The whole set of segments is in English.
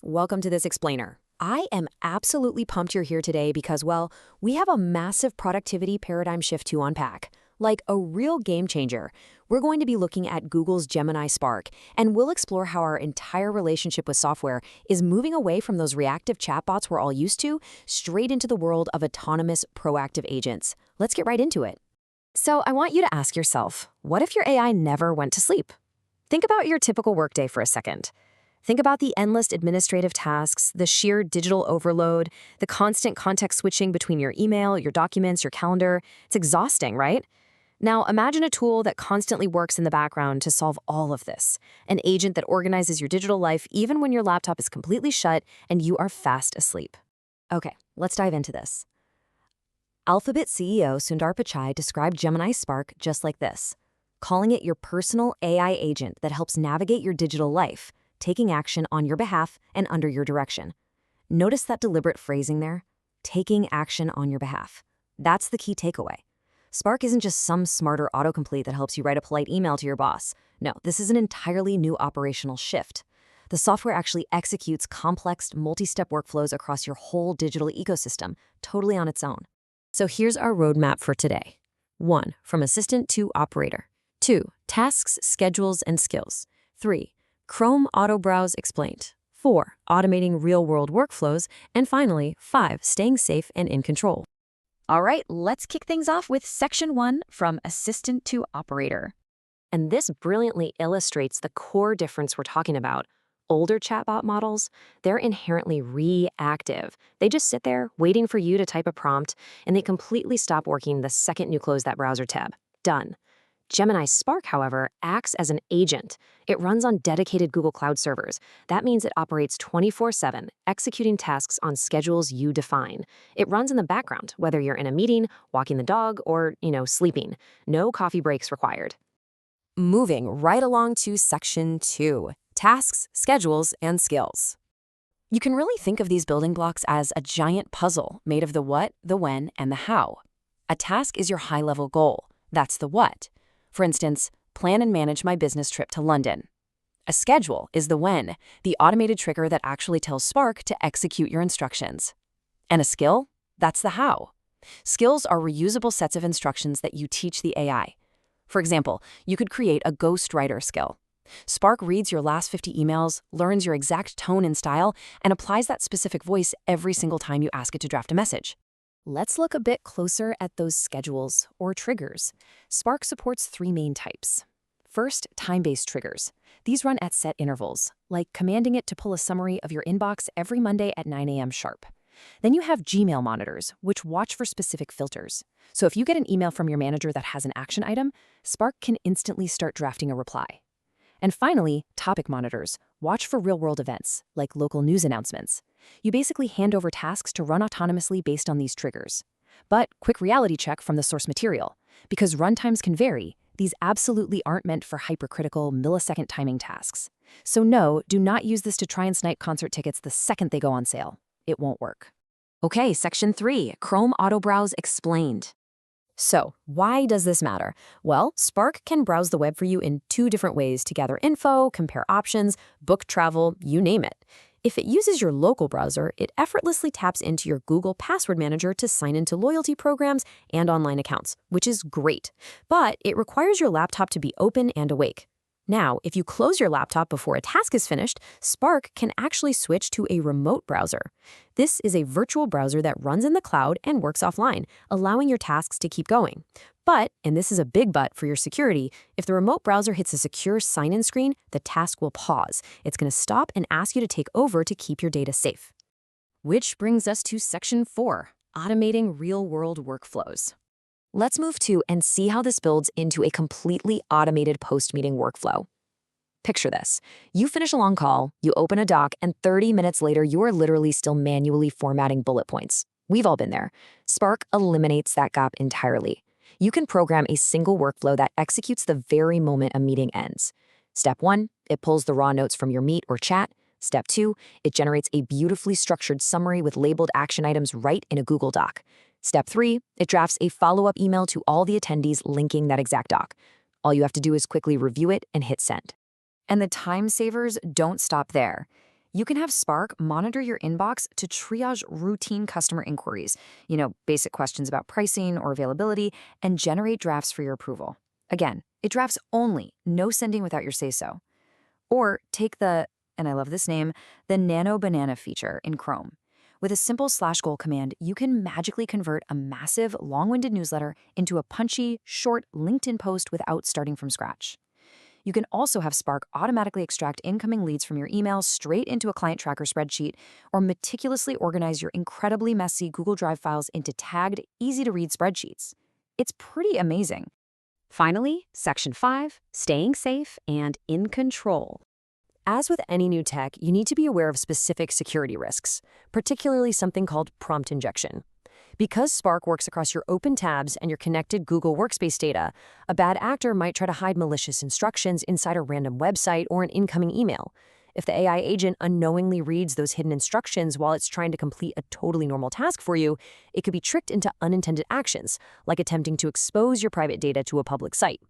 Welcome to this explainer. I am absolutely pumped you're here today because, well, we have a massive productivity paradigm shift to unpack. Like a real game changer. We're going to be looking at Google's Gemini Spark, and we'll explore how our entire relationship with software is moving away from those reactive chatbots we're all used to, straight into the world of autonomous, proactive agents. Let's get right into it. So I want you to ask yourself, what if your AI never went to sleep? Think about your typical workday for a second. Think about the endless administrative tasks, the sheer digital overload, the constant context switching between your email, your documents, your calendar. It's exhausting, right? Now, imagine a tool that constantly works in the background to solve all of this. An agent that organizes your digital life even when your laptop is completely shut and you are fast asleep. Okay, let's dive into this. Alphabet CEO Sundar Pichai described Gemini Spark just like this, calling it your personal AI agent that helps navigate your digital life, taking action on your behalf and under your direction. Notice that deliberate phrasing there? Taking action on your behalf. That's the key takeaway. Spark isn't just some smarter autocomplete that helps you write a polite email to your boss. No, this is an entirely new operational shift. The software actually executes complex, multi-step workflows across your whole digital ecosystem, totally on its own. So here's our roadmap for today. 1. From assistant to operator. 2. Tasks, schedules, and skills. 3. Chrome Auto Browse explained. 4. Automating real-world workflows. And finally, 5. Staying safe and in control. All right, let's kick things off with Section 1, from assistant to operator. And this brilliantly illustrates the core difference we're talking about. Older chatbot models, they're inherently reactive. They just sit there waiting for you to type a prompt, and they completely stop working the second you close that browser tab. Done. Gemini Spark, however, acts as an agent. It runs on dedicated Google Cloud servers. That means it operates 24/7, executing tasks on schedules you define. It runs in the background, whether you're in a meeting, walking the dog, or, sleeping. No coffee breaks required. Moving right along to Section 2, tasks, schedules, and skills. You can really think of these building blocks as a giant puzzle made of the what, the when, and the how. A task is your high-level goal. That's the what. For instance, plan and manage my business trip to London. A schedule is the when, the automated trigger that actually tells Spark to execute your instructions. And a skill? That's the how. Skills are reusable sets of instructions that you teach the AI. For example, you could create a ghostwriter skill. Spark reads your last 50 emails, learns your exact tone and style, and applies that specific voice every single time you ask it to draft a message. Let's look a bit closer at those schedules, or triggers. Spark supports 3 main types. First, time-based triggers. These run at set intervals, like commanding it to pull a summary of your inbox every Monday at 9 a.m. sharp. Then you have Gmail monitors, which watch for specific filters. So if you get an email from your manager that has an action item, Spark can instantly start drafting a reply. And finally, topic monitors watch for real-world events, like local news announcements. You basically hand over tasks to run autonomously based on these triggers. But quick reality check from the source material. Because runtimes can vary, these absolutely aren't meant for hypercritical, millisecond timing tasks. So no, do not use this to try and snipe concert tickets the second they go on sale. It won't work. Okay, Section 3, Chrome Auto Browse explained. So, why does this matter? Well, Spark can browse the web for you in 2 different ways to gather info, compare options, book travel, you name it. If it uses your local browser, it effortlessly taps into your Google Password Manager to sign into loyalty programs and online accounts, which is great. But it requires your laptop to be open and awake. Now, if you close your laptop before a task is finished, Spark can actually switch to a remote browser. This is a virtual browser that runs in the cloud and works offline, allowing your tasks to keep going. But, and this is a big but for your security, if the remote browser hits a secure sign-in screen, the task will pause. It's going to stop and ask you to take over to keep your data safe. Which brings us to Section 4, automating real-world workflows. Let's move to and see how this builds into a completely automated post-meeting workflow. Picture this. You finish a long call, you open a doc, and 30 minutes later, you are literally still manually formatting bullet points. We've all been there. Spark eliminates that gap entirely. You can program a single workflow that executes the very moment a meeting ends. Step 1, it pulls the raw notes from your meet or chat. Step 2, it generates a beautifully structured summary with labeled action items right in a Google Doc. Step 3, it drafts a follow-up email to all the attendees linking that exact doc. All you have to do is quickly review it and hit send. And the time savers don't stop there. You can have Spark monitor your inbox to triage routine customer inquiries, basic questions about pricing or availability, and generate drafts for your approval. Again, it drafts only, no sending without your say-so. Or take and I love this name, the Nano Banana feature in Chrome. With a simple /goal command, you can magically convert a massive, long-winded newsletter into a punchy, short LinkedIn post without starting from scratch. You can also have Spark automatically extract incoming leads from your email straight into a client tracker spreadsheet, or meticulously organize your incredibly messy Google Drive files into tagged, easy-to-read spreadsheets. It's pretty amazing. Finally, Section 5, staying safe and in control. As with any new tech, you need to be aware of specific security risks, particularly something called prompt injection. Because Spark works across your open tabs and your connected Google Workspace data, a bad actor might try to hide malicious instructions inside a random website or an incoming email. If the AI agent unknowingly reads those hidden instructions while it's trying to complete a totally normal task for you, it could be tricked into unintended actions, like attempting to expose your private data to a public site.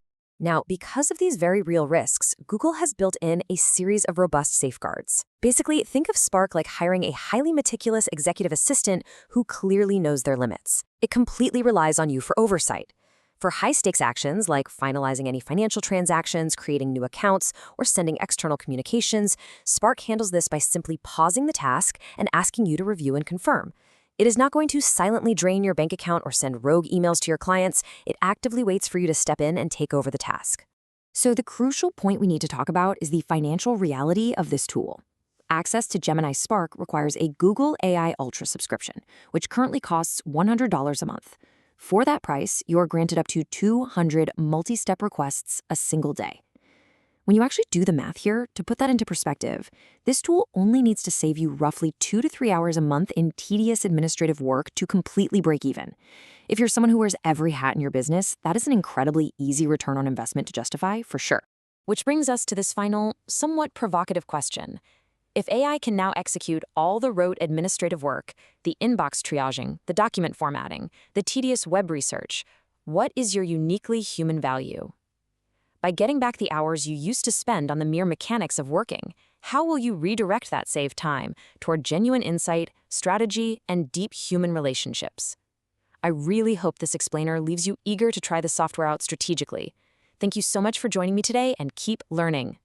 Now, because of these very real risks, Google has built in a series of robust safeguards. Basically, think of Spark like hiring a highly meticulous executive assistant who clearly knows their limits. It completely relies on you for oversight. For high-stakes actions like finalizing any financial transactions, creating new accounts, or sending external communications, Spark handles this by simply pausing the task and asking you to review and confirm. It is not going to silently drain your bank account or send rogue emails to your clients. It actively waits for you to step in and take over the task. So the crucial point we need to talk about is the financial reality of this tool. Access to Gemini Spark requires a Google AI Ultra subscription, which currently costs $100 a month. For that price, you are granted up to 200 multi-step requests a single day. When you actually do the math here, to put that into perspective, this tool only needs to save you roughly 2 to 3 hours a month in tedious administrative work to completely break even. If you're someone who wears every hat in your business, that is an incredibly easy return on investment to justify, for sure. Which brings us to this final, somewhat provocative question. If AI can now execute all the rote administrative work, the inbox triaging, the document formatting, the tedious web research, what is your uniquely human value? By getting back the hours you used to spend on the mere mechanics of working, how will you redirect that saved time toward genuine insight, strategy, and deep human relationships? I really hope this explainer leaves you eager to try the software out strategically. Thank you so much for joining me today, and keep learning.